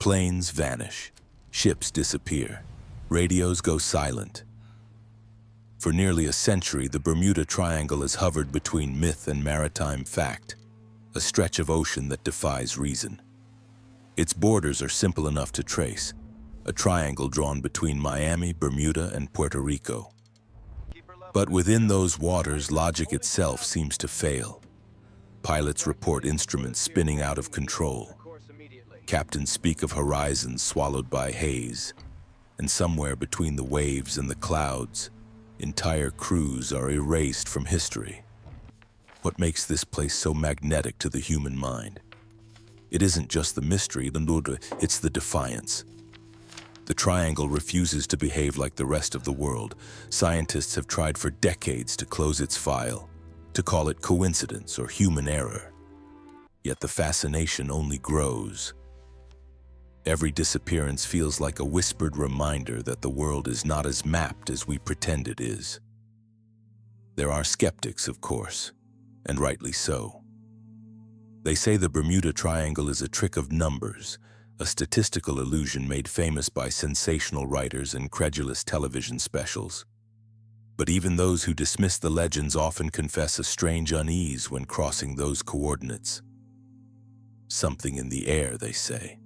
Planes vanish, ships disappear, radios go silent. For nearly a century, the Bermuda Triangle has hovered between myth and maritime fact, a stretch of ocean that defies reason. Its borders are simple enough to trace, a triangle drawn between Miami, Bermuda, and Puerto Rico. But within those waters, logic itself seems to fail. Pilots report instruments spinning out of control. Captains speak of horizons swallowed by haze. And somewhere between the waves and the clouds, entire crews are erased from history. What makes this place so magnetic to the human mind? It isn't just the mystery, it's the defiance. The triangle refuses to behave like the rest of the world. Scientists have tried for decades to close its file, to call it coincidence or human error. Yet the fascination only grows. Every disappearance feels like a whispered reminder that the world is not as mapped as we pretend it is. There are skeptics, of course, and rightly so. They say the Bermuda Triangle is a trick of numbers, a statistical illusion made famous by sensational writers and credulous television specials. But even those who dismiss the legends often confess a strange unease when crossing those coordinates. Something in the air, they say.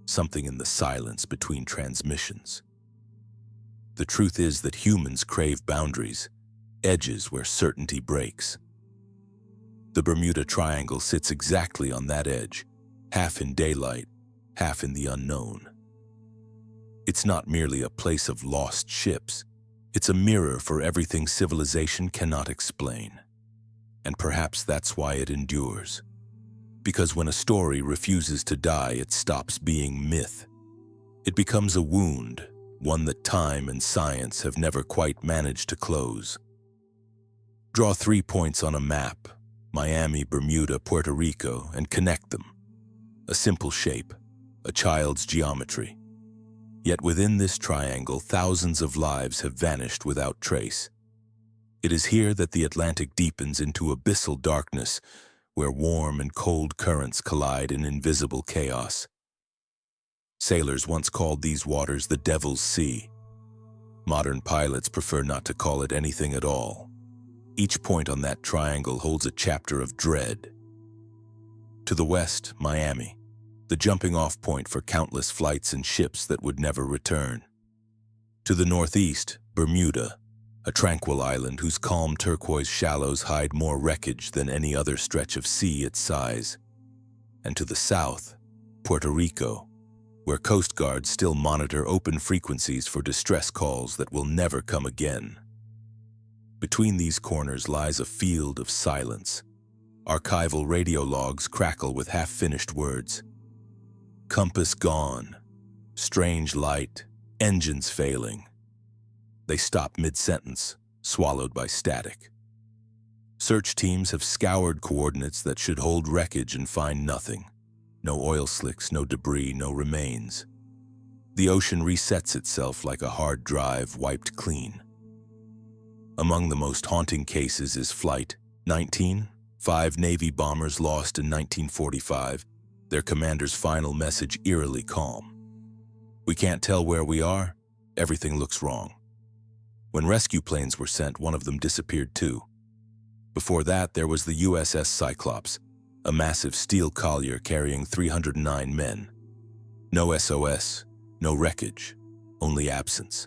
Something in the silence between transmissions. The truth is that humans crave boundaries, edges where certainty breaks. The Bermuda Triangle sits exactly on that edge, half in daylight, half in the unknown. It's not merely a place of lost ships. It's a mirror for everything civilization cannot explain. And perhaps that's why it endures. Because when a story refuses to die, it stops being myth. It becomes a wound, one that time and science have never quite managed to close. Draw 3 points on a map, Miami, Bermuda, Puerto Rico, and connect them. A simple shape, a child's geometry. Yet within this triangle, thousands of lives have vanished without trace. It is here that the Atlantic deepens into abyssal darkness, where warm and cold currents collide in invisible chaos. Sailors once called these waters the Devil's Sea. Modern pilots prefer not to call it anything at all. Each point on that triangle holds a chapter of dread. To the west, Miami, the jumping-off point for countless flights and ships that would never return. To the northeast, Bermuda, a tranquil island whose calm turquoise shallows hide more wreckage than any other stretch of sea its size. And to the south, Puerto Rico, where Coast Guards still monitor open frequencies for distress calls that will never come again. Between these corners lies a field of silence. Archival radio logs crackle with half-finished words. Compass gone, strange light, engines failing. They stop mid-sentence, swallowed by static. Search teams have scoured coordinates that should hold wreckage and find nothing. No oil slicks, no debris, no remains. The ocean resets itself like a hard drive wiped clean. Among the most haunting cases is Flight 19, 5 Navy bombers lost in 1945, their commander's final message eerily calm. We can't tell where we are, everything looks wrong. When rescue planes were sent, one of them disappeared too. Before that, there was the USS Cyclops, a massive steel collier carrying 309 men. No SOS, no wreckage, only absence.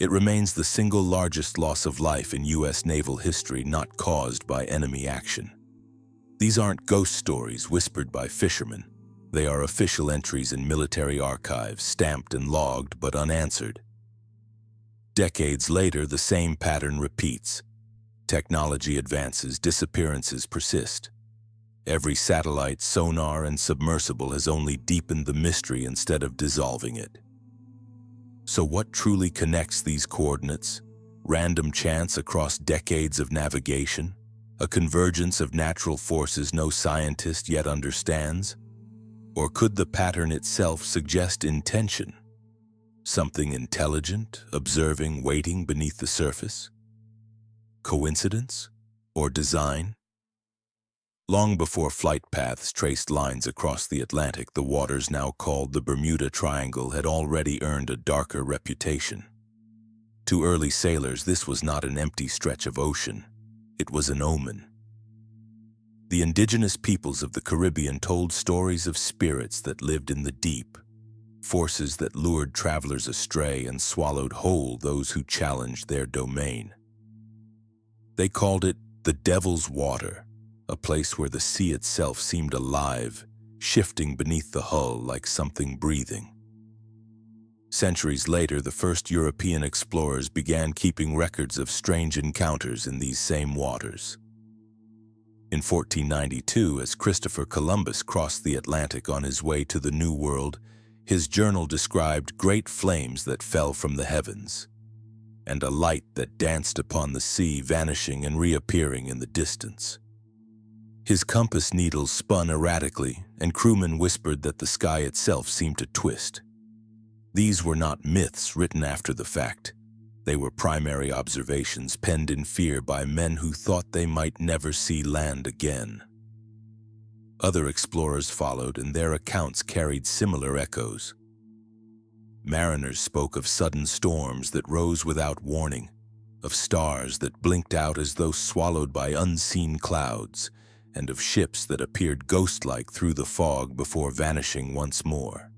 It remains the single largest loss of life in U.S. naval history not caused by enemy action. These aren't ghost stories whispered by fishermen. They are official entries in military archives, stamped and logged but unanswered. Decades later, the same pattern repeats. Technology advances, disappearances persist. Every satellite, sonar, and submersible has only deepened the mystery instead of dissolving it. So what truly connects these coordinates? Random chance across decades of navigation? A convergence of natural forces no scientist yet understands? Or could the pattern itself suggest intention? Something intelligent, observing, waiting beneath the surface? Coincidence? Or design? Long before flight paths traced lines across the Atlantic, the waters now called the Bermuda Triangle had already earned a darker reputation. To early sailors, this was not an empty stretch of ocean. It was an omen. The indigenous peoples of the Caribbean told stories of spirits that lived in the deep, forces that lured travelers astray and swallowed whole those who challenged their domain. They called it the Devil's Water, a place where the sea itself seemed alive, shifting beneath the hull like something breathing. Centuries later, the first European explorers began keeping records of strange encounters in these same waters. In 1492, as Christopher Columbus crossed the Atlantic on his way to the New World, his journal described great flames that fell from the heavens, and a light that danced upon the sea, vanishing and reappearing in the distance. His compass needles spun erratically, and crewmen whispered that the sky itself seemed to twist. These were not myths written after the fact. They were primary observations penned in fear by men who thought they might never see land again. Other explorers followed, and their accounts carried similar echoes. Mariners spoke of sudden storms that rose without warning, of stars that blinked out as though swallowed by unseen clouds, and of ships that appeared ghost-like through the fog before vanishing once more.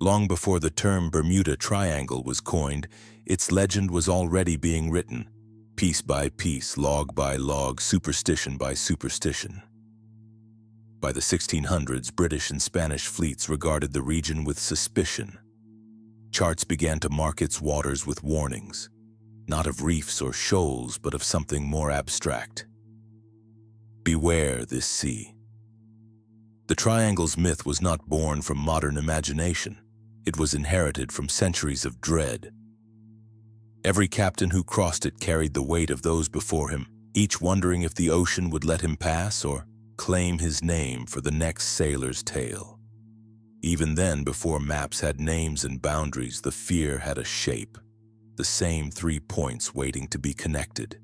Long before the term Bermuda Triangle was coined, its legend was already being written, piece by piece, log by log, superstition by superstition. By the 1600s, British and Spanish fleets regarded the region with suspicion. Charts began to mark its waters with warnings, not of reefs or shoals, but of something more abstract. Beware this sea. The triangle's myth was not born from modern imagination. It was inherited from centuries of dread. Every captain who crossed it carried the weight of those before him, each wondering if the ocean would let him pass or claim his name for the next sailor's tale. Even then, before maps had names and boundaries, the fear had a shape, the same 3 points waiting to be connected.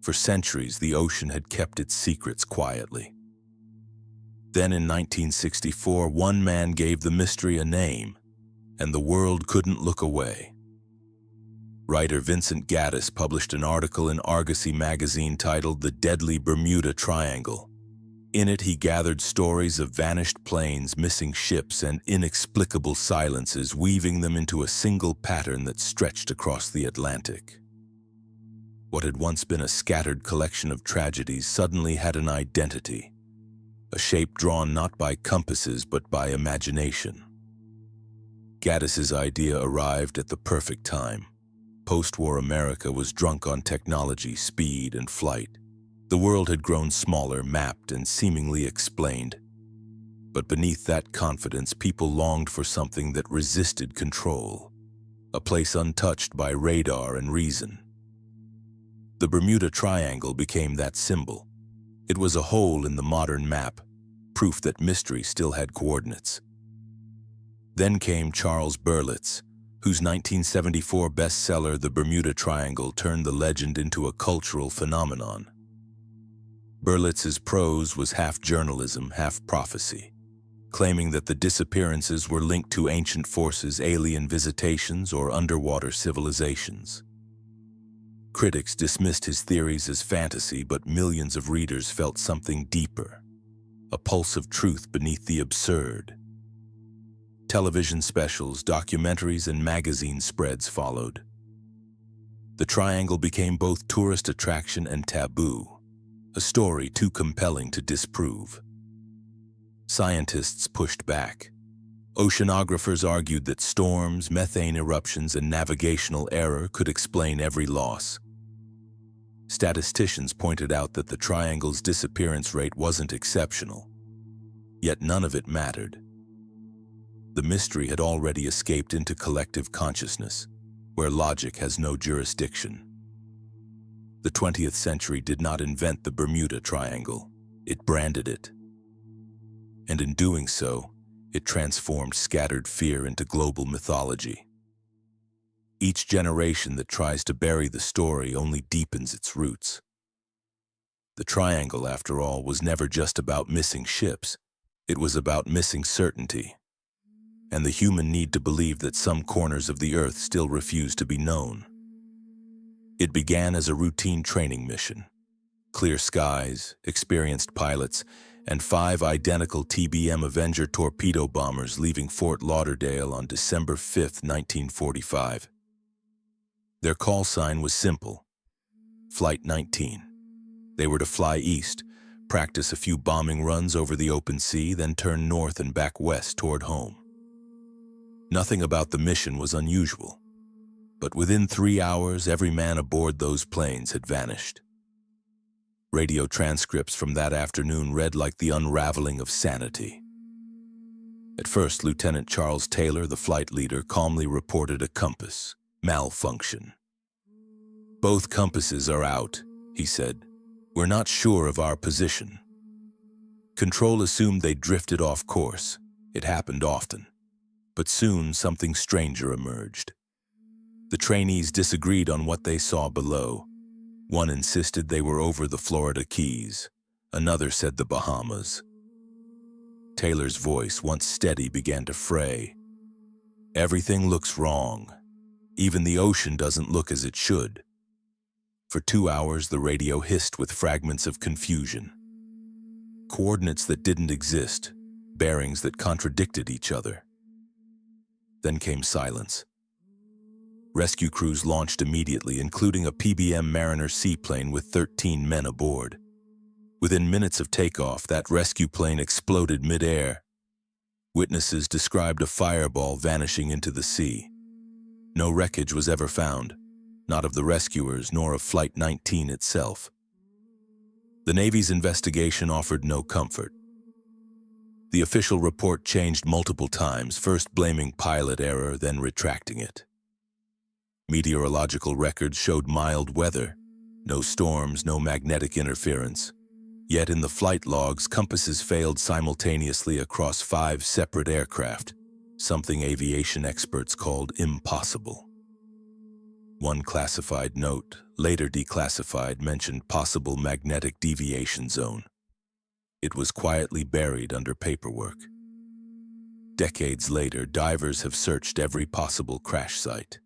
For centuries, the ocean had kept its secrets quietly. Then in 1964, one man gave the mystery a name, and the world couldn't look away. Writer Vincent Gaddis published an article in Argosy magazine titled "The Deadly Bermuda Triangle." In it, he gathered stories of vanished planes, missing ships, and inexplicable silences, weaving them into a single pattern that stretched across the Atlantic. What had once been a scattered collection of tragedies suddenly had an identity, a shape drawn not by compasses but by imagination. Gaddis's idea arrived at the perfect time. Post-war America was drunk on technology, speed, and flight. The world had grown smaller, mapped, and seemingly explained. But beneath that confidence, people longed for something that resisted control, a place untouched by radar and reason. The Bermuda Triangle became that symbol. It was a hole in the modern map, proof that mystery still had coordinates. Then came Charles Berlitz, whose 1974 bestseller The Bermuda Triangle turned the legend into a cultural phenomenon. Berlitz's prose was half journalism, half prophecy, claiming that the disappearances were linked to ancient forces, alien visitations, or underwater civilizations. Critics dismissed his theories as fantasy, but millions of readers felt something deeper, a pulse of truth beneath the absurd. Television specials, documentaries, and magazine spreads followed. The triangle became both tourist attraction and taboo, a story too compelling to disprove. Scientists pushed back. Oceanographers argued that storms, methane eruptions, and navigational error could explain every loss. Statisticians pointed out that the triangle's disappearance rate wasn't exceptional, yet none of it mattered. The mystery had already escaped into collective consciousness, where logic has no jurisdiction. The 20th century did not invent the Bermuda Triangle, it branded it. And in doing so, it transformed scattered fear into global mythology. Each generation that tries to bury the story only deepens its roots. The triangle, after all, was never just about missing ships. It was about missing certainty, and the human need to believe that some corners of the Earth still refuse to be known. It began as a routine training mission. Clear skies, experienced pilots, and 5 identical TBM Avenger torpedo bombers leaving Fort Lauderdale on December 5, 1945. Their call sign was simple: Flight 19. They were to fly east, practice a few bombing runs over the open sea, then turn north and back west toward home. Nothing about the mission was unusual, but within 3 hours, every man aboard those planes had vanished. Radio transcripts from that afternoon read like the unraveling of sanity. At first, Lieutenant Charles Taylor, the flight leader, calmly reported a compass malfunction. "Both compasses are out," he said. "We're not sure of our position." Control assumed they drifted off course. It happened often. But soon something stranger emerged. The trainees disagreed on what they saw below. One insisted they were over the Florida Keys. Another said the Bahamas. Taylor's voice, once steady, began to fray. "Everything looks wrong. Even the ocean doesn't look as it should." For 2 hours, the radio hissed with fragments of confusion. Coordinates that didn't exist, bearings that contradicted each other. Then came silence. Rescue crews launched immediately, including a PBM Mariner seaplane with 13 men aboard. Within minutes of takeoff, that rescue plane exploded mid-air. Witnesses described a fireball vanishing into the sea. No wreckage was ever found, not of the rescuers nor of Flight 19 itself. The Navy's investigation offered no comfort. The official report changed multiple times, first blaming pilot error, then retracting it. Meteorological records showed mild weather, no storms, no magnetic interference. Yet in the flight logs, compasses failed simultaneously across 5 separate aircraft, something aviation experts called impossible. One classified note, later declassified, mentioned possible magnetic deviation zone. It was quietly buried under paperwork. Decades later, divers have searched every possible crash site.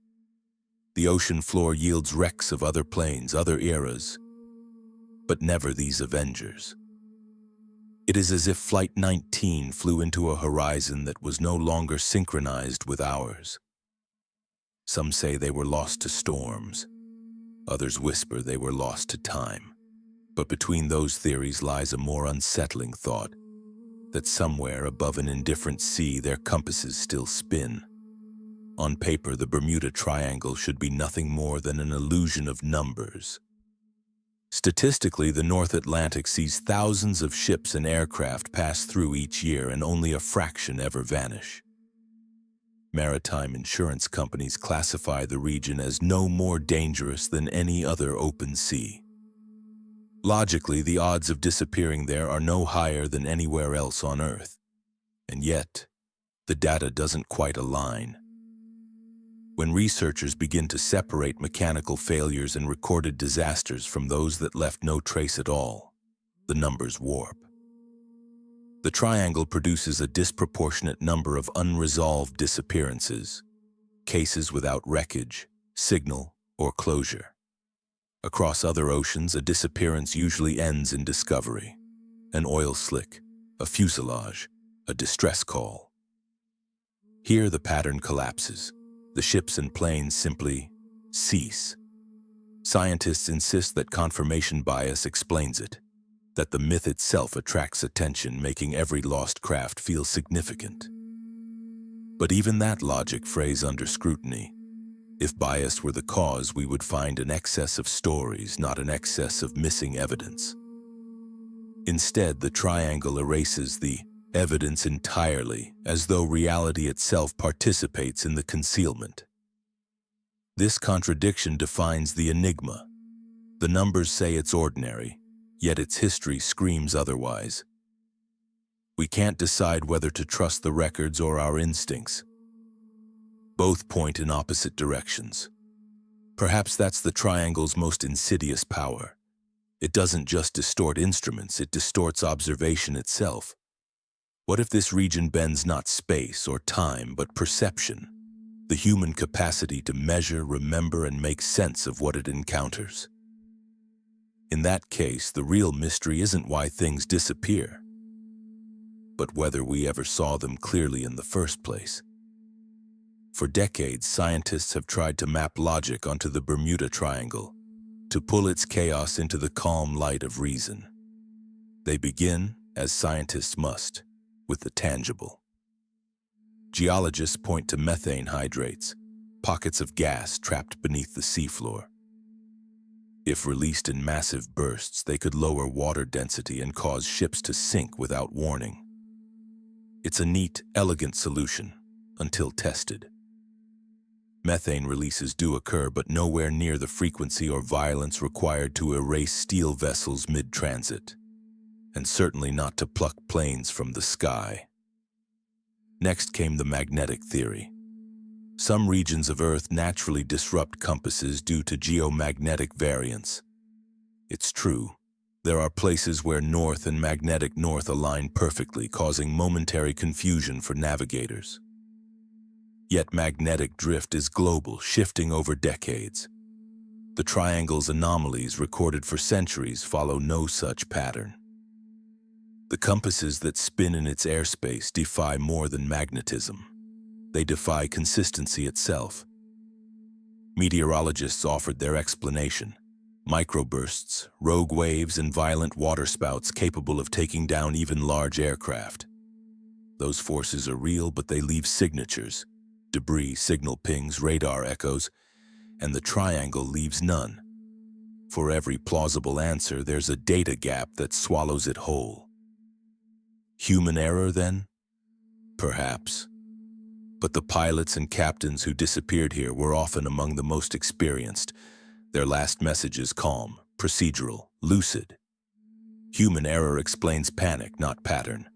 The ocean floor yields wrecks of other planes, other eras, but never these Avengers. It is as if Flight 19 flew into a horizon that was no longer synchronized with ours. Some say they were lost to storms. Others whisper they were lost to time. But between those theories lies a more unsettling thought, that somewhere above an indifferent sea their compasses still spin. On paper, the Bermuda Triangle should be nothing more than an illusion of numbers. Statistically, the North Atlantic sees thousands of ships and aircraft pass through each year, and only a fraction ever vanish. Maritime insurance companies classify the region as no more dangerous than any other open sea. Logically, the odds of disappearing there are no higher than anywhere else on Earth. And yet, the data doesn't quite align. When researchers begin to separate mechanical failures and recorded disasters from those that left no trace at all, the numbers warp. The triangle produces a disproportionate number of unresolved disappearances, cases without wreckage, signal, or closure. Across other oceans, a disappearance usually ends in discovery: an oil slick, a fuselage, a distress call. Here the pattern collapses. The ships and planes simply cease. Scientists insist that confirmation bias explains it, that the myth itself attracts attention, making every lost craft feel significant. But even that logic frays under scrutiny. If bias were the cause, we would find an excess of stories, not an excess of missing evidence. Instead, the triangle erases the evidence entirely, as though reality itself participates in the concealment. This contradiction defines the enigma. The numbers say it's ordinary, yet its history screams otherwise. We can't decide whether to trust the records or our instincts. Both point in opposite directions. Perhaps that's the triangle's most insidious power. It doesn't just distort instruments, it distorts observation itself. What if this region bends not space or time, but perception? The human capacity to measure, remember, and make sense of what it encounters. In that case, the real mystery isn't why things disappear, but whether we ever saw them clearly in the first place. For decades, scientists have tried to map logic onto the Bermuda Triangle, to pull its chaos into the calm light of reason. They begin, as scientists must, with the tangible. Geologists point to methane hydrates, pockets of gas trapped beneath the seafloor. If released in massive bursts, they could lower water density and cause ships to sink without warning. It's a neat, elegant solution, until tested. Methane releases do occur, but nowhere near the frequency or violence required to erase steel vessels mid-transit, and certainly not to pluck planes from the sky. Next came the magnetic theory. Some regions of Earth naturally disrupt compasses due to geomagnetic variance. It's true, there are places where north and magnetic north align perfectly, causing momentary confusion for navigators. Yet magnetic drift is global, shifting over decades. The triangle's anomalies, recorded for centuries, follow no such pattern. The compasses that spin in its airspace defy more than magnetism. They defy consistency itself. Meteorologists offered their explanation: microbursts, rogue waves, and violent waterspouts capable of taking down even large aircraft. Those forces are real, but they leave signatures: debris, signal pings, radar echoes, and the triangle leaves none. For every plausible answer, there's a data gap that swallows it whole. Human error, then? Perhaps. But the pilots and captains who disappeared here were often among the most experienced. Their last messages calm, procedural, lucid. Human error explains panic, not pattern.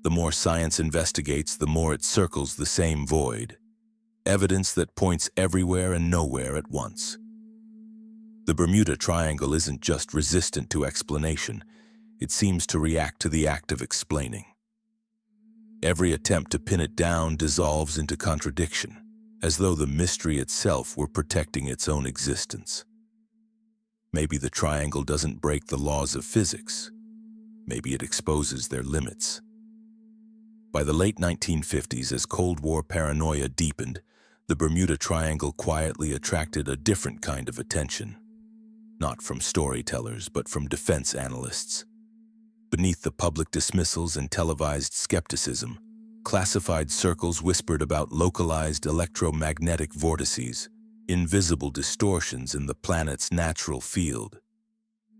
The more science investigates, the more it circles the same void. Evidence that points everywhere and nowhere at once. The Bermuda Triangle isn't just resistant to explanation. It seems to react to the act of explaining. Every attempt to pin it down dissolves into contradiction, as though the mystery itself were protecting its own existence. Maybe the triangle doesn't break the laws of physics. Maybe it exposes their limits. By the late 1950s, as Cold War paranoia deepened, the Bermuda Triangle quietly attracted a different kind of attention. Not from storytellers, but from defense analysts. Beneath the public dismissals and televised skepticism, classified circles whispered about localized electromagnetic vortices, invisible distortions in the planet's natural field.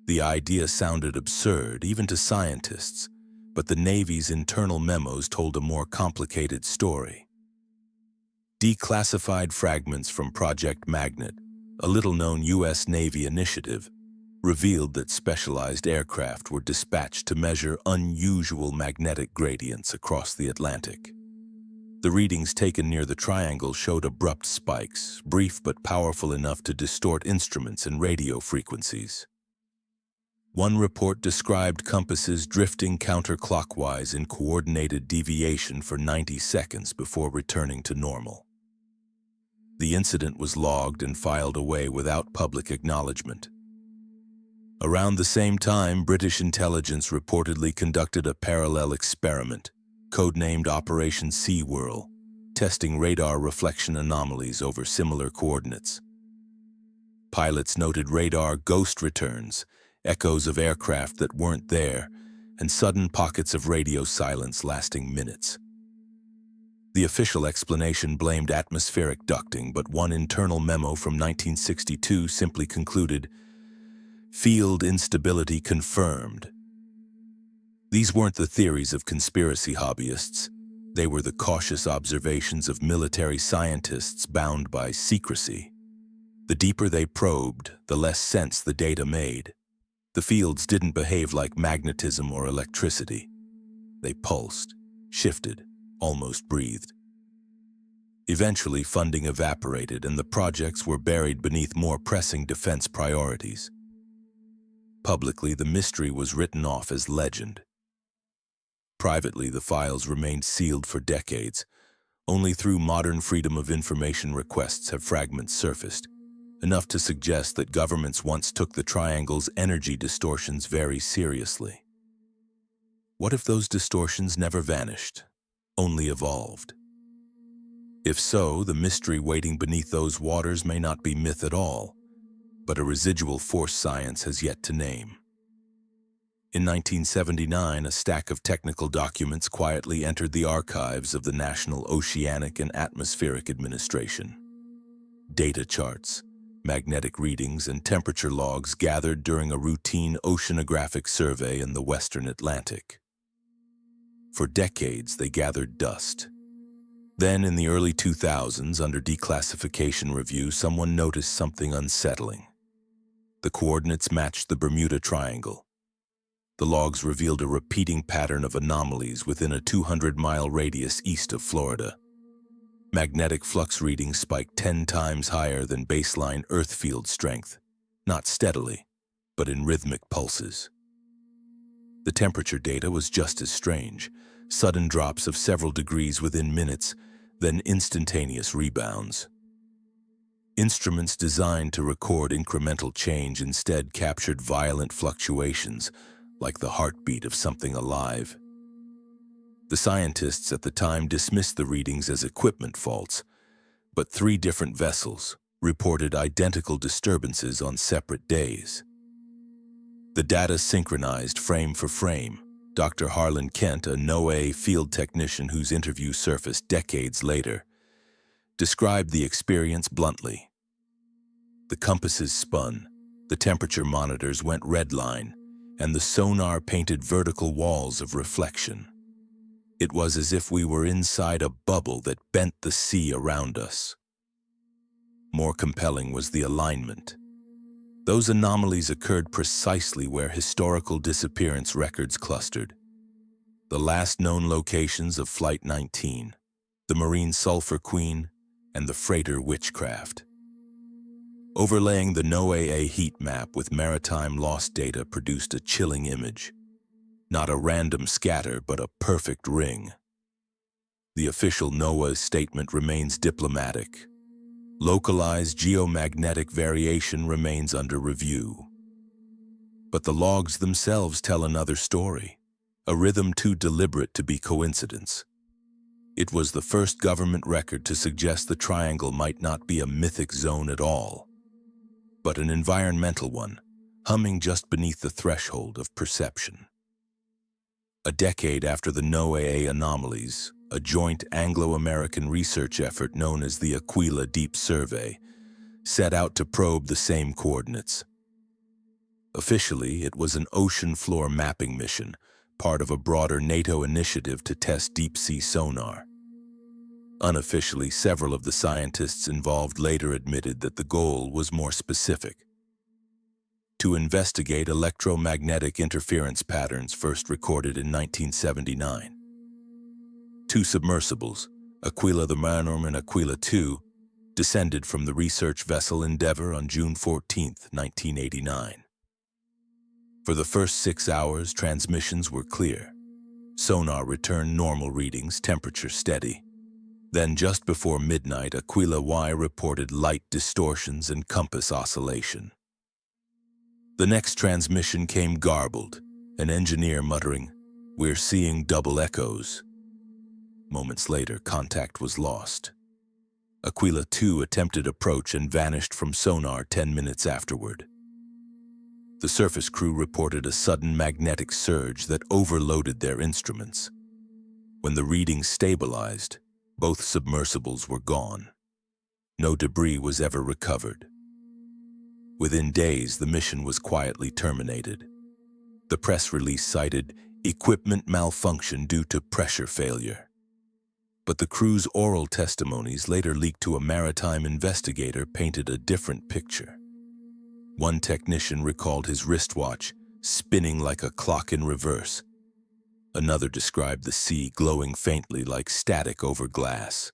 The idea sounded absurd, even to scientists, but the Navy's internal memos told a more complicated story. Declassified fragments from Project Magnet, a little-known U.S. Navy initiative, revealed that specialized aircraft were dispatched to measure unusual magnetic gradients across the Atlantic. The readings taken near the triangle showed abrupt spikes, brief but powerful enough to distort instruments and radio frequencies. One report described compasses drifting counterclockwise in coordinated deviation for 90 seconds before returning to normal. The incident was logged and filed away without public acknowledgement. Around the same time, British intelligence reportedly conducted a parallel experiment, codenamed Operation SeaWhirl, testing radar reflection anomalies over similar coordinates. Pilots noted radar ghost returns, echoes of aircraft that weren't there, and sudden pockets of radio silence lasting minutes. The official explanation blamed atmospheric ducting, but one internal memo from 1962 simply concluded, "Field instability confirmed." These weren't the theories of conspiracy hobbyists. They were the cautious observations of military scientists bound by secrecy. The deeper they probed, the less sense the data made. The fields didn't behave like magnetism or electricity. They pulsed, shifted, almost breathed. Eventually, funding evaporated and the projects were buried beneath more pressing defense priorities. Publicly, the mystery was written off as legend. Privately, the files remained sealed for decades. Only through modern Freedom of Information requests have fragments surfaced, enough to suggest that governments once took the triangle's energy distortions very seriously. What if those distortions never vanished, only evolved? If so, the mystery waiting beneath those waters may not be myth at all, but a residual force science has yet to name. In 1979, a stack of technical documents quietly entered the archives of the National Oceanic and Atmospheric Administration. Data charts, magnetic readings, and temperature logs gathered during a routine oceanographic survey in the Western Atlantic. For decades, they gathered dust. Then, in the early 2000s, under declassification review, someone noticed something unsettling. The coordinates matched the Bermuda Triangle. The logs revealed a repeating pattern of anomalies within a 200-mile radius east of Florida. Magnetic flux readings spiked 10 times higher than baseline Earth field strength, not steadily, but in rhythmic pulses. The temperature data was just as strange, sudden drops of several degrees within minutes, then instantaneous rebounds. Instruments designed to record incremental change instead captured violent fluctuations, like the heartbeat of something alive. The scientists at the time dismissed the readings as equipment faults, but 3 different vessels reported identical disturbances on separate days. The data synchronized frame for frame. Dr. Harlan Kent, a NOAA field technician whose interview surfaced decades later, described the experience bluntly. The compasses spun, the temperature monitors went redline, and the sonar painted vertical walls of reflection. It was as if we were inside a bubble that bent the sea around us. More compelling was the alignment. Those anomalies occurred precisely where historical disappearance records clustered. The last known locations of Flight 19, the Marine Sulphur Queen, and the freighter Witchcraft. Overlaying the NOAA heat map with maritime loss data produced a chilling image. Not a random scatter, but a perfect ring. The official NOAA statement remains diplomatic. Localized geomagnetic variation remains under review. But the logs themselves tell another story, a rhythm too deliberate to be coincidence. It was the first government record to suggest the triangle might not be a mythic zone at all, but an environmental one, humming just beneath the threshold of perception. A decade after the NOAA anomalies, a joint Anglo-American research effort known as the Aquila Deep Survey set out to probe the same coordinates. Officially, it was an ocean floor mapping mission, part of a broader NATO initiative to test deep-sea sonar. Unofficially, several of the scientists involved later admitted that the goal was more specific: to investigate electromagnetic interference patterns first recorded in 1979. 2 submersibles, Aquila the Manorm and Aquila II, descended from the research vessel Endeavour on June 14, 1989. For the first 6 hours, transmissions were clear. Sonar returned normal readings, temperature steady. Then, just before midnight, Aquila Y reported light distortions and compass oscillation. The next transmission came garbled, an engineer muttering, "We're seeing double echoes." Moments later, contact was lost. Aquila II attempted approach and vanished from sonar 10 minutes afterward. The surface crew reported a sudden magnetic surge that overloaded their instruments. When the readings stabilized, both submersibles were gone. No debris was ever recovered. Within days, the mission was quietly terminated. The press release cited equipment malfunction due to pressure failure. But the crew's oral testimonies later leaked to a maritime investigator painted a different picture. One technician recalled his wristwatch spinning like a clock in reverse. Another described the sea glowing faintly like static over glass.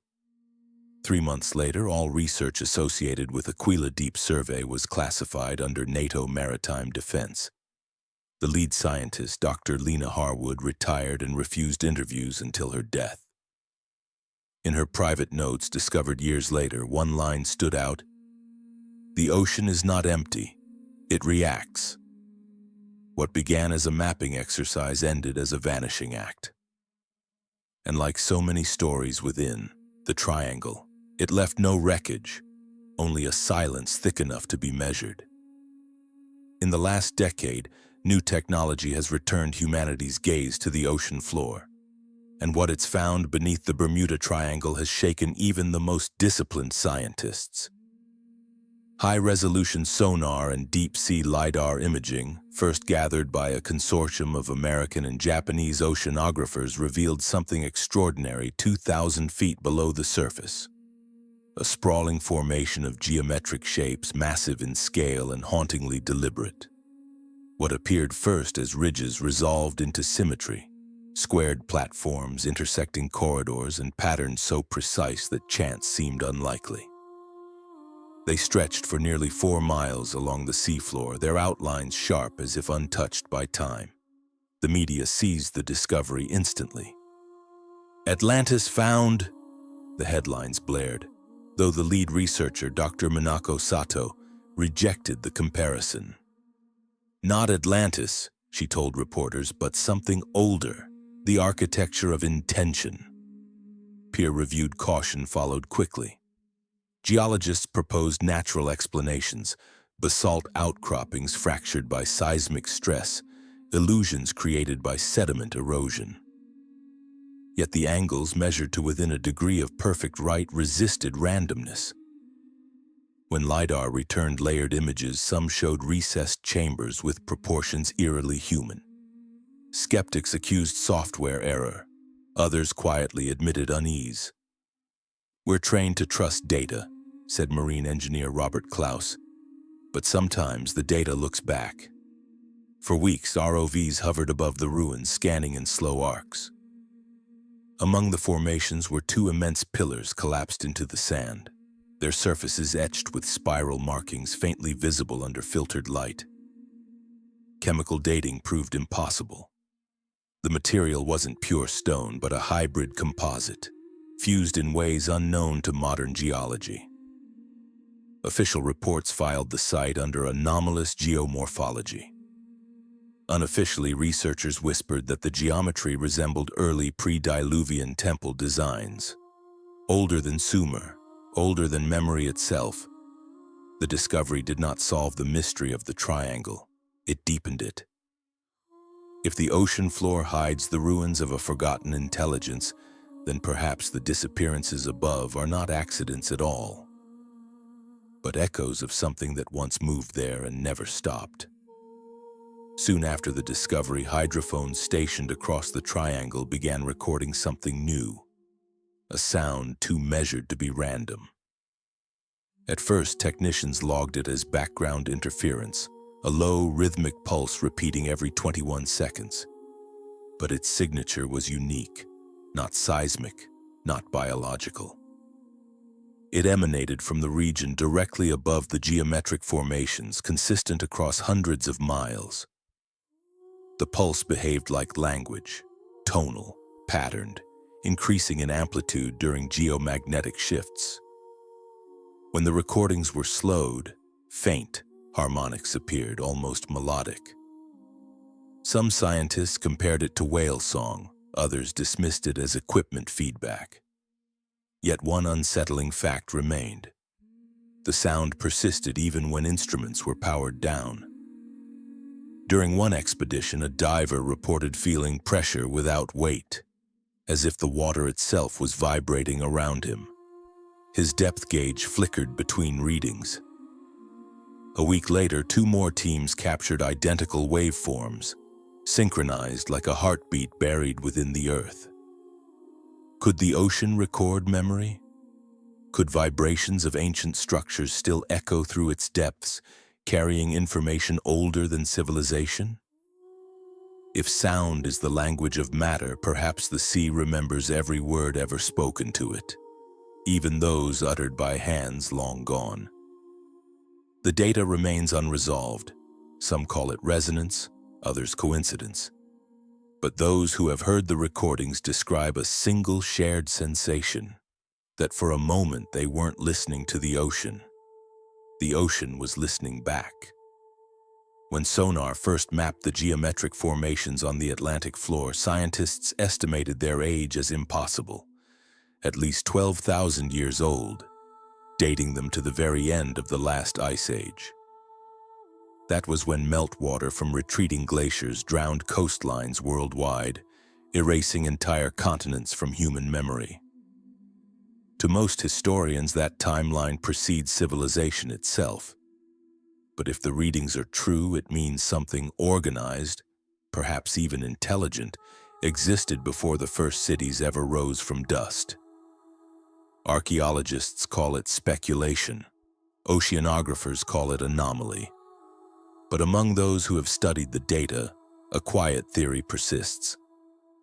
3 months later, all research associated with Aquila Deep Survey was classified under NATO maritime defense. The lead scientist, Dr. Lena Harwood, retired and refused interviews until her death. In her private notes discovered years later, one line stood out: "The ocean is not empty, it reacts." What began as a mapping exercise ended as a vanishing act. And like so many stories within the triangle, it left no wreckage, only a silence thick enough to be measured. In the last decade, new technology has returned humanity's gaze to the ocean floor, and what it's found beneath the Bermuda Triangle has shaken even the most disciplined scientists. High-resolution sonar and deep-sea LiDAR imaging, first gathered by a consortium of American and Japanese oceanographers, revealed something extraordinary 2,000 feet below the surface. A sprawling formation of geometric shapes, massive in scale and hauntingly deliberate. What appeared first as ridges resolved into symmetry, squared platforms intersecting corridors and patterns so precise that chance seemed unlikely. They stretched for nearly 4 miles along the seafloor, their outlines sharp as if untouched by time. The media seized the discovery instantly. "Atlantis found," the headlines blared, though the lead researcher, Dr. Minako Sato, rejected the comparison. "Not Atlantis," she told reporters, "but something older, the architecture of intention." Peer-reviewed caution followed quickly. Geologists proposed natural explanations: basalt outcroppings fractured by seismic stress, illusions created by sediment erosion. Yet the angles, measured to within a degree of perfect right, resisted randomness. When LiDAR returned layered images, some showed recessed chambers with proportions eerily human. Skeptics accused software error. Others quietly admitted unease. "We're trained to trust data," said marine engineer Robert Klaus, "but sometimes the data looks back." For weeks, ROVs hovered above the ruins, scanning in slow arcs. Among the formations were 2 immense pillars collapsed into the sand, their surfaces etched with spiral markings faintly visible under filtered light. Chemical dating proved impossible. The material wasn't pure stone, but a hybrid composite, fused in ways unknown to modern geology. Official reports filed the site under anomalous geomorphology. Unofficially, researchers whispered that the geometry resembled early pre-Diluvian temple designs. Older than Sumer, older than memory itself. The discovery did not solve the mystery of the triangle, it deepened it. If the ocean floor hides the ruins of a forgotten intelligence, then perhaps the disappearances above are not accidents at all, but echoes of something that once moved there and never stopped. Soon after the discovery, hydrophones stationed across the triangle began recording something new, a sound too measured to be random. At first, technicians logged it as background interference, a low, rhythmic pulse repeating every 21 seconds. But its signature was unique, not seismic, not biological. It emanated from the region directly above the geometric formations, consistent across hundreds of miles. The pulse behaved like language, tonal, patterned, increasing in amplitude during geomagnetic shifts. When the recordings were slowed, faint harmonics appeared, almost melodic. Some scientists compared it to whale song, others dismissed it as equipment feedback. Yet one unsettling fact remained. The sound persisted even when instruments were powered down. During one expedition, a diver reported feeling pressure without weight, as if the water itself was vibrating around him. His depth gauge flickered between readings. A week later, 2 more teams captured identical waveforms, synchronized like a heartbeat buried within the earth. Could the ocean record memory? Could vibrations of ancient structures still echo through its depths, carrying information older than civilization? If sound is the language of matter, perhaps the sea remembers every word ever spoken to it, even those uttered by hands long gone. The data remains unresolved. Some call it resonance, others coincidence. But those who have heard the recordings describe a single shared sensation, that for a moment they weren't listening to the ocean. The ocean was listening back. When sonar first mapped the geometric formations on the Atlantic floor, scientists estimated their age as impossible, at least 12,000 years old, dating them to the very end of the last ice age. That was when meltwater from retreating glaciers drowned coastlines worldwide, erasing entire continents from human memory. To most historians, that timeline precedes civilization itself. But if the readings are true, it means something organized, perhaps even intelligent, existed before the first cities ever rose from dust. Archaeologists call it speculation. Oceanographers call it anomaly. But among those who have studied the data, a quiet theory persists,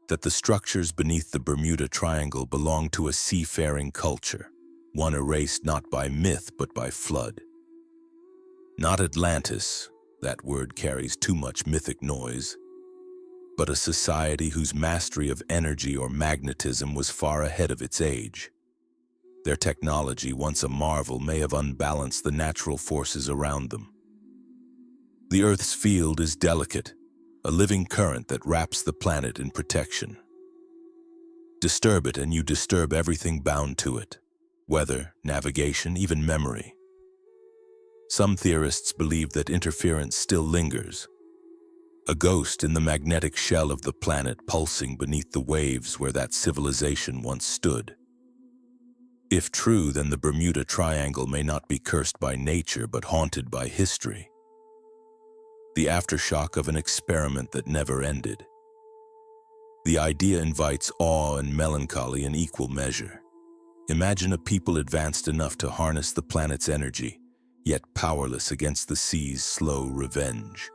that the structures beneath the Bermuda Triangle belong to a seafaring culture, one erased not by myth but by flood. Not Atlantis, that word carries too much mythic noise, but a society whose mastery of energy or magnetism was far ahead of its age. Their technology, once a marvel, may have unbalanced the natural forces around them. The Earth's field is delicate, a living current that wraps the planet in protection. Disturb it and you disturb everything bound to it: weather, navigation, even memory. Some theorists believe that interference still lingers, a ghost in the magnetic shell of the planet pulsing beneath the waves where that civilization once stood. If true, then the Bermuda Triangle may not be cursed by nature but haunted by history. The aftershock of an experiment that never ended. The idea invites awe and melancholy in equal measure. Imagine a people advanced enough to harness the planet's energy, yet powerless against the sea's slow revenge.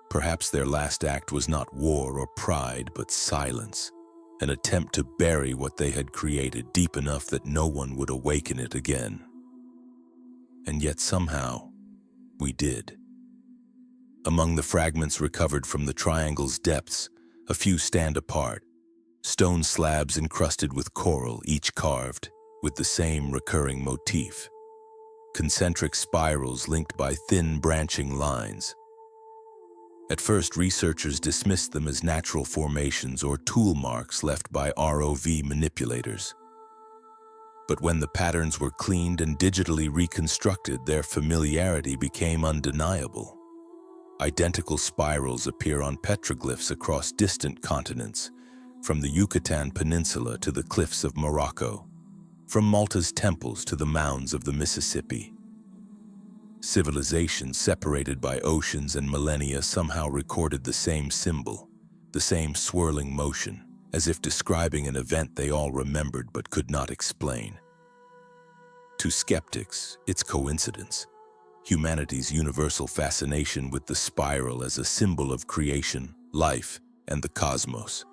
Perhaps their last act was not war or pride, but silence, an attempt to bury what they had created deep enough that no one would awaken it again. And yet somehow, we did. Among the fragments recovered from the triangle's depths, a few stand apart, stone slabs encrusted with coral, each carved with the same recurring motif. Concentric spirals linked by thin branching lines. At first, researchers dismissed them as natural formations or tool marks left by ROV manipulators. But when the patterns were cleaned and digitally reconstructed, their familiarity became undeniable. Identical spirals appear on petroglyphs across distant continents, from the Yucatan Peninsula to the cliffs of Morocco, from Malta's temples to the mounds of the Mississippi. Civilizations separated by oceans and millennia somehow recorded the same symbol, the same swirling motion, as if describing an event they all remembered but could not explain. To skeptics, it's coincidence. Humanity's universal fascination with the spiral as a symbol of creation, life, and the cosmos.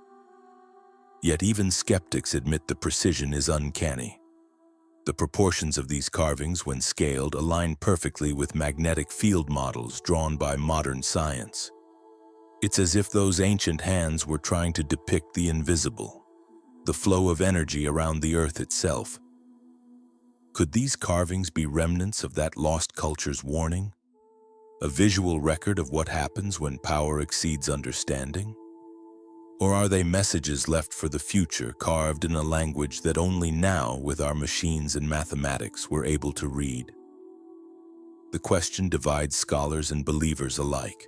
Yet even skeptics admit the precision is uncanny. The proportions of these carvings, when scaled, align perfectly with magnetic field models drawn by modern science. It's as if those ancient hands were trying to depict the invisible, the flow of energy around the Earth itself. Could these carvings be remnants of that lost culture's warning? A visual record of what happens when power exceeds understanding? Or are they messages left for the future, carved in a language that only now, with our machines and mathematics, we're able to read? The question divides scholars and believers alike.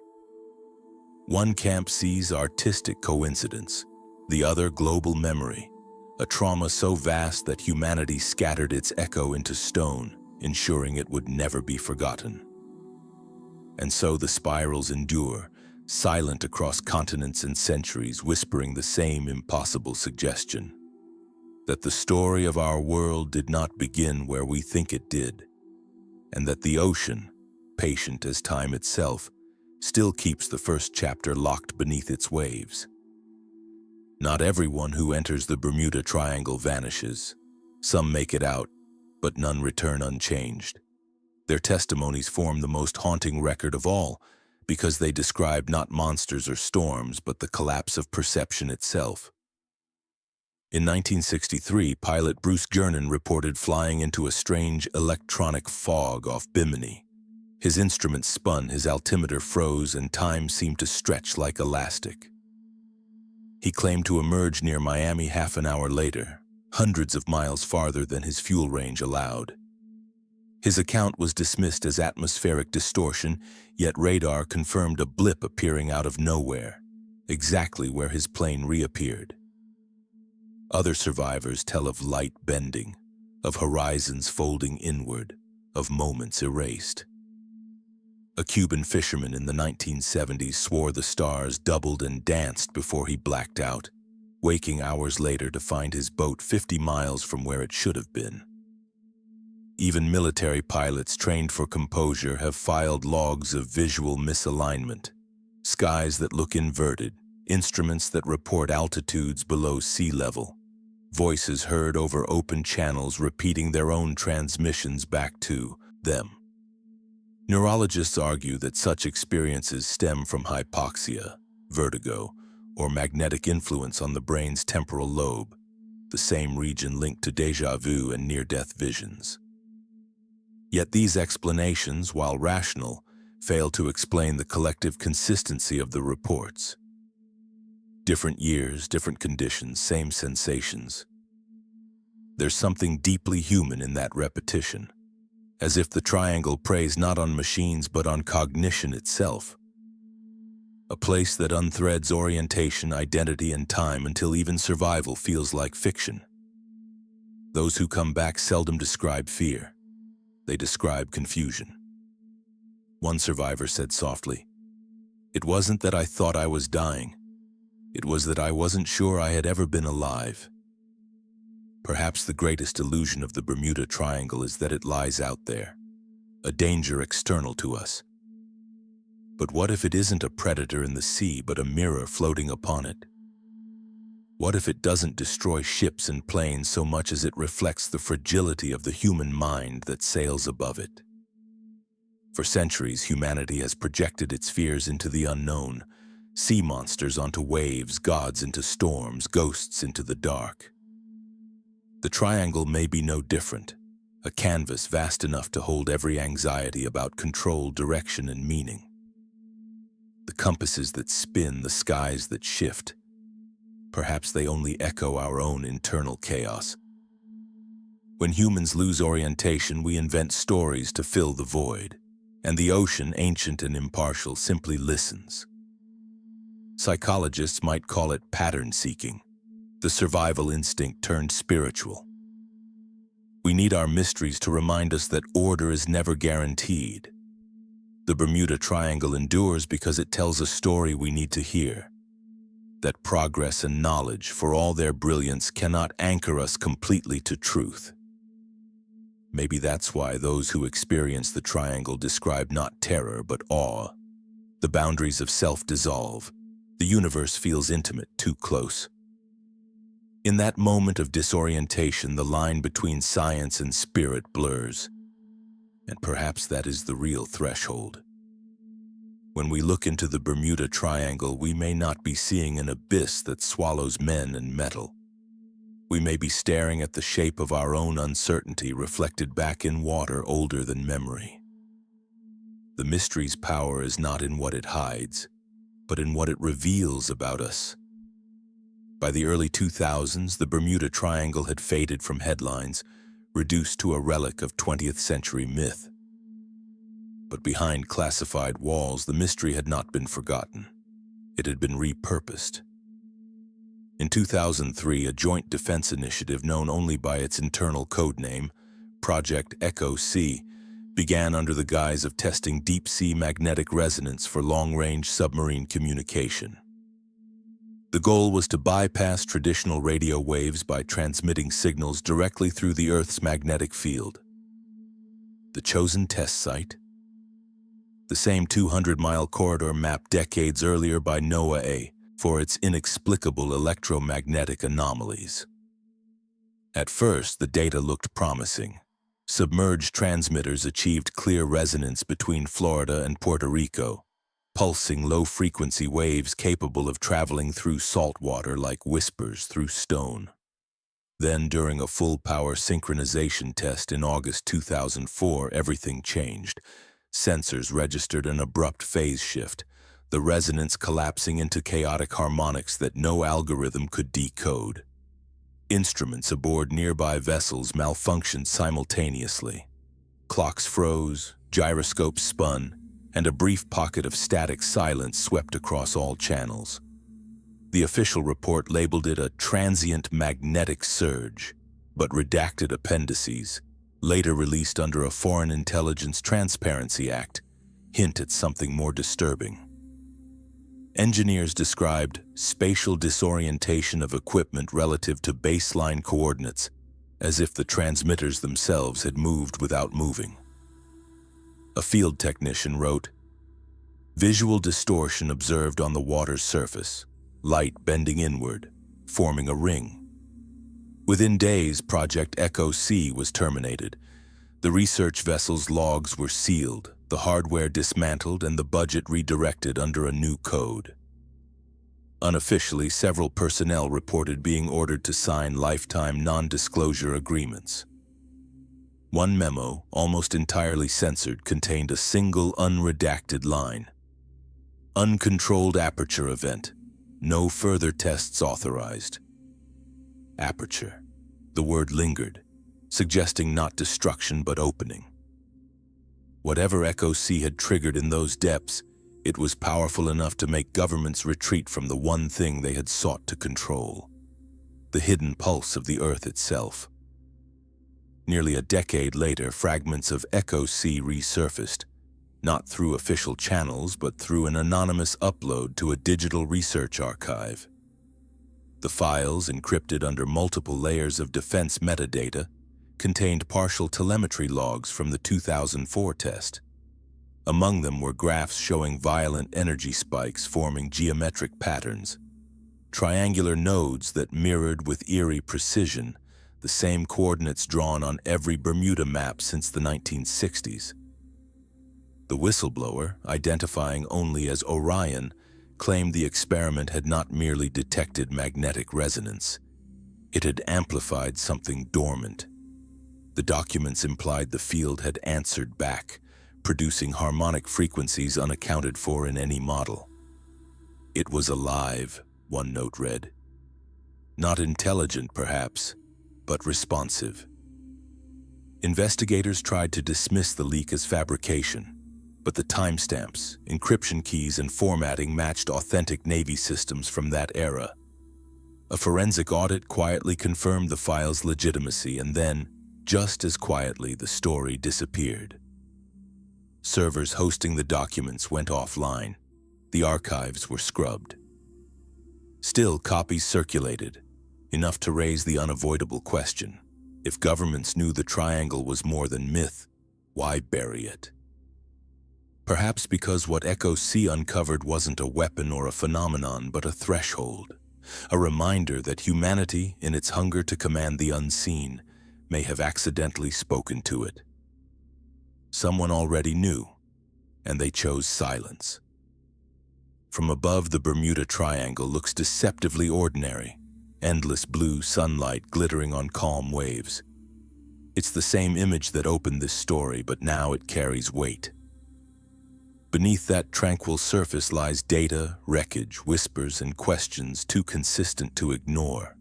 One camp sees artistic coincidence, the other global memory. A trauma so vast that humanity scattered its echo into stone, ensuring it would never be forgotten. And so the spirals endure, silent across continents and centuries, whispering the same impossible suggestion: that the story of our world did not begin where we think it did, and that the ocean, patient as time itself, still keeps the first chapter locked beneath its waves. Not everyone who enters the Bermuda Triangle vanishes. Some make it out, but none return unchanged. Their testimonies form the most haunting record of all, because they describe not monsters or storms, but the collapse of perception itself. In 1963, pilot Bruce Gernon reported flying into a strange electronic fog off Bimini. His instruments spun, his altimeter froze, and time seemed to stretch like elastic. He claimed to emerge near Miami half an hour later, hundreds of miles farther than his fuel range allowed. His account was dismissed as atmospheric distortion, yet radar confirmed a blip appearing out of nowhere, exactly where his plane reappeared. Other survivors tell of light bending, of horizons folding inward, of moments erased. A Cuban fisherman in the 1970s swore the stars doubled and danced before he blacked out, waking hours later to find his boat 50 miles from where it should have been. Even military pilots trained for composure have filed logs of visual misalignment, skies that look inverted, instruments that report altitudes below sea level, voices heard over open channels repeating their own transmissions back to them. Neurologists argue that such experiences stem from hypoxia, vertigo, or magnetic influence on the brain's temporal lobe, the same region linked to déjà vu and near-death visions. Yet these explanations, while rational, fail to explain the collective consistency of the reports. Different years, different conditions, same sensations. There's something deeply human in that repetition, as if the triangle preys not on machines but on cognition itself. A place that unthreads orientation, identity, and time until even survival feels like fiction. Those who come back seldom describe fear. They describe confusion. One survivor said softly, "It wasn't that I thought I was dying. It was that I wasn't sure I had ever been alive." Perhaps the greatest illusion of the Bermuda Triangle is that it lies out there, a danger external to us. But what if it isn't a predator in the sea but a mirror floating upon it? What if it doesn't destroy ships and planes so much as it reflects the fragility of the human mind that sails above it? For centuries, humanity has projected its fears into the unknown, sea monsters onto waves, gods into storms, ghosts into the dark. The triangle may be no different, a canvas vast enough to hold every anxiety about control, direction, and meaning. The compasses that spin, the skies that shift, perhaps they only echo our own internal chaos. When humans lose orientation, we invent stories to fill the void, and the ocean, ancient and impartial, simply listens. Psychologists might call it pattern seeking, the survival instinct turned spiritual. We need our mysteries to remind us that order is never guaranteed. The Bermuda Triangle endures because it tells a story we need to hear. That progress and knowledge, for all their brilliance, cannot anchor us completely to truth. Maybe that's why those who experience the triangle describe not terror but awe. The boundaries of self dissolve. The universe feels intimate, too close. In that moment of disorientation, the line between science and spirit blurs. And perhaps that is the real threshold. When we look into the Bermuda Triangle, we may not be seeing an abyss that swallows men and metal. We may be staring at the shape of our own uncertainty reflected back in water older than memory. The mystery's power is not in what it hides, but in what it reveals about us. By the early 2000s, the Bermuda Triangle had faded from headlines, reduced to a relic of 20th century myth. But behind classified walls, the mystery had not been forgotten. It had been repurposed. In 2003, a joint defense initiative known only by its internal codename, Project Echo-C, began under the guise of testing deep-sea magnetic resonance for long-range submarine communication. The goal was to bypass traditional radio waves by transmitting signals directly through the Earth's magnetic field. The chosen test site? The same 200-mile corridor mapped decades earlier by NOAA for its inexplicable electromagnetic anomalies. At first, the data looked promising. Submerged transmitters achieved clear resonance between Florida and Puerto Rico, pulsing low-frequency waves capable of traveling through salt water like whispers through stone. Then, during a full-power synchronization test in August 2004, everything changed. Sensors registered an abrupt phase shift, the resonance collapsing into chaotic harmonics that no algorithm could decode. Instruments aboard nearby vessels malfunctioned simultaneously. Clocks froze, gyroscopes spun, and a brief pocket of static silence swept across all channels. The official report labeled it a transient magnetic surge, but redacted appendices, later released under a Foreign Intelligence Transparency Act, hint at something more disturbing. Engineers described spatial disorientation of equipment relative to baseline coordinates, as if the transmitters themselves had moved without moving. A field technician wrote, "Visual distortion observed on the water's surface, light bending inward, forming a ring." Within days, Project Echo C was terminated. The research vessel's logs were sealed, the hardware dismantled, and the budget redirected under a new code. Unofficially, several personnel reported being ordered to sign lifetime non-disclosure agreements. One memo, almost entirely censored, contained a single unredacted line. "Uncontrolled aperture event. No further tests authorized." Aperture. The word lingered, suggesting not destruction but opening. Whatever Echo C had triggered in those depths, it was powerful enough to make governments retreat from the one thing they had sought to control: the hidden pulse of the Earth itself. Nearly a decade later, fragments of Echo C resurfaced, not through official channels but through an anonymous upload to a digital research archive. The files, encrypted under multiple layers of defense metadata, contained partial telemetry logs from the 2004 test. Among them were graphs showing violent energy spikes forming geometric patterns, triangular nodes that mirrored with eerie precision the same coordinates drawn on every Bermuda map since the 1960s. The whistleblower, identifying only as Orion, claimed the experiment had not merely detected magnetic resonance. It had amplified something dormant. The documents implied the field had answered back, producing harmonic frequencies unaccounted for in any model. "It was alive," one note read. "Not intelligent, perhaps, but responsive." Investigators tried to dismiss the leak as fabrication, but the timestamps, encryption keys, and formatting matched authentic Navy systems from that era. A forensic audit quietly confirmed the file's legitimacy, and then, just as quietly, the story disappeared. Servers hosting the documents went offline. The archives were scrubbed. Still, copies circulated, enough to raise the unavoidable question: if governments knew the triangle was more than myth, why bury it? Perhaps because what Echo C uncovered wasn't a weapon or a phenomenon, but a threshold, a reminder that humanity, in its hunger to command the unseen, may have accidentally spoken to it. Someone already knew, and they chose silence. From above, the Bermuda Triangle looks deceptively ordinary, endless blue sunlight glittering on calm waves. It's the same image that opened this story, but now it carries weight. Beneath that tranquil surface lies data, wreckage, whispers, and questions too consistent to ignore.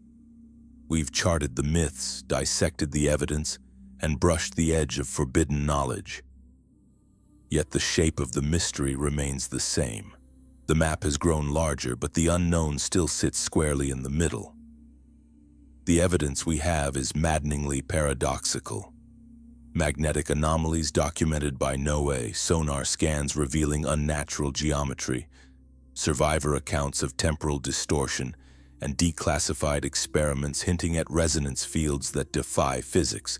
We've charted the myths, dissected the evidence, and brushed the edge of forbidden knowledge. Yet the shape of the mystery remains the same. The map has grown larger, but the unknown still sits squarely in the middle. The evidence we have is maddeningly paradoxical. Magnetic anomalies documented by NOAA, sonar scans revealing unnatural geometry, survivor accounts of temporal distortion, and declassified experiments hinting at resonance fields that defy physics,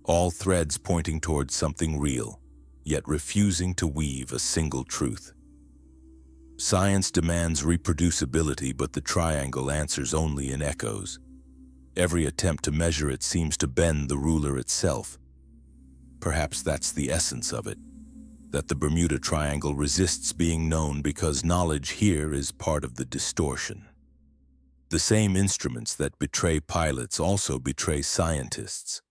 all threads pointing towards something real, yet refusing to weave a single truth. Science demands reproducibility, but the triangle answers only in echoes. Every attempt to measure it seems to bend the ruler itself. Perhaps that's the essence of it. that the Bermuda Triangle resists being known because knowledge here is part of the distortion. The same instruments that betray pilots also betray scientists.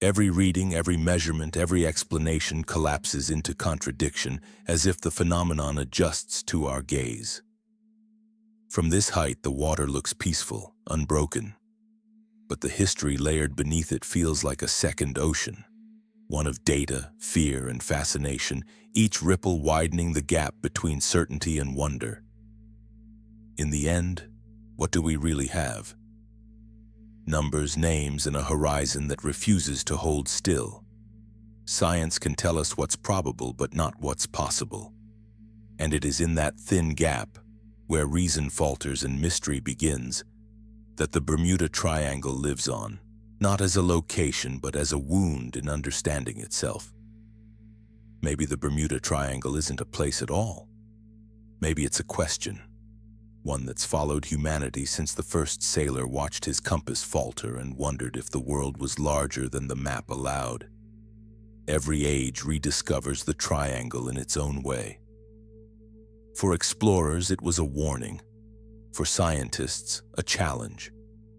Every reading, every measurement, every explanation collapses into contradiction as if the phenomenon adjusts to our gaze. From this height, the water looks peaceful, unbroken, but the history layered beneath it feels like a second ocean, one of data, fear, and fascination, each ripple widening the gap between certainty and wonder. In the end, what do we really have? Numbers, names, and a horizon that refuses to hold still. Science can tell us what's probable, but not what's possible. And it is in that thin gap, where reason falters and mystery begins, that the Bermuda Triangle lives on, not as a location, but as a wound in understanding itself. Maybe the Bermuda Triangle isn't a place at all. Maybe it's a question, one that's followed humanity since the first sailor watched his compass falter and wondered if the world was larger than the map allowed. Every age rediscovers the triangle in its own way. For explorers, it was a warning. For scientists, a challenge.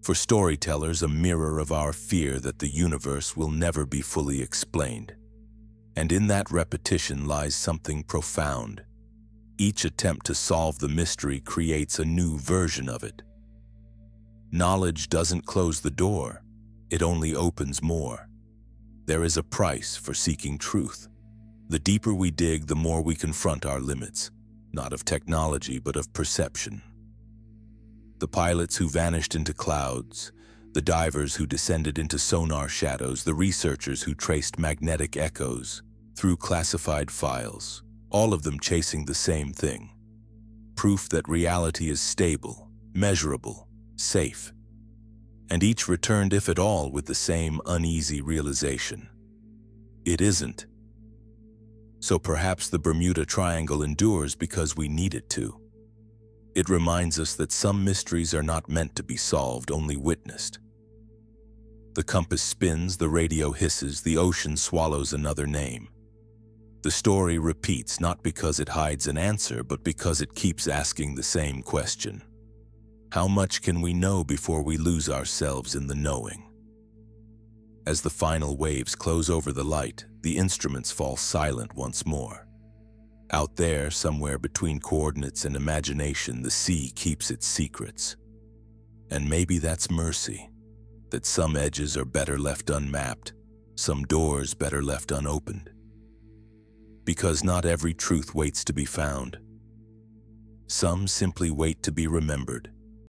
For storytellers, a mirror of our fear that the universe will never be fully explained. And in that repetition lies something profound. Each attempt to solve the mystery creates a new version of it. Knowledge doesn't close the door, it only opens more. There is a price for seeking truth. The deeper we dig, the more we confront our limits, not of technology, but of perception. The pilots who vanished into clouds, the divers who descended into sonar shadows, the researchers who traced magnetic echoes through classified files, all of them chasing the same thing. Proof that reality is stable, measurable, safe. And each returned, if at all, with the same uneasy realization. It isn't. So perhaps the Bermuda Triangle endures because we need it to. It reminds us that some mysteries are not meant to be solved, only witnessed. The compass spins, the radio hisses, the ocean swallows another name. The story repeats not because it hides an answer, but because it keeps asking the same question. How much can we know before we lose ourselves in the knowing? As the final waves close over the light, the instruments fall silent once more. Out there, somewhere between coordinates and imagination, the sea keeps its secrets. And maybe that's mercy, that some edges are better left unmapped, some doors better left unopened. Because not every truth waits to be found. Some simply wait to be remembered.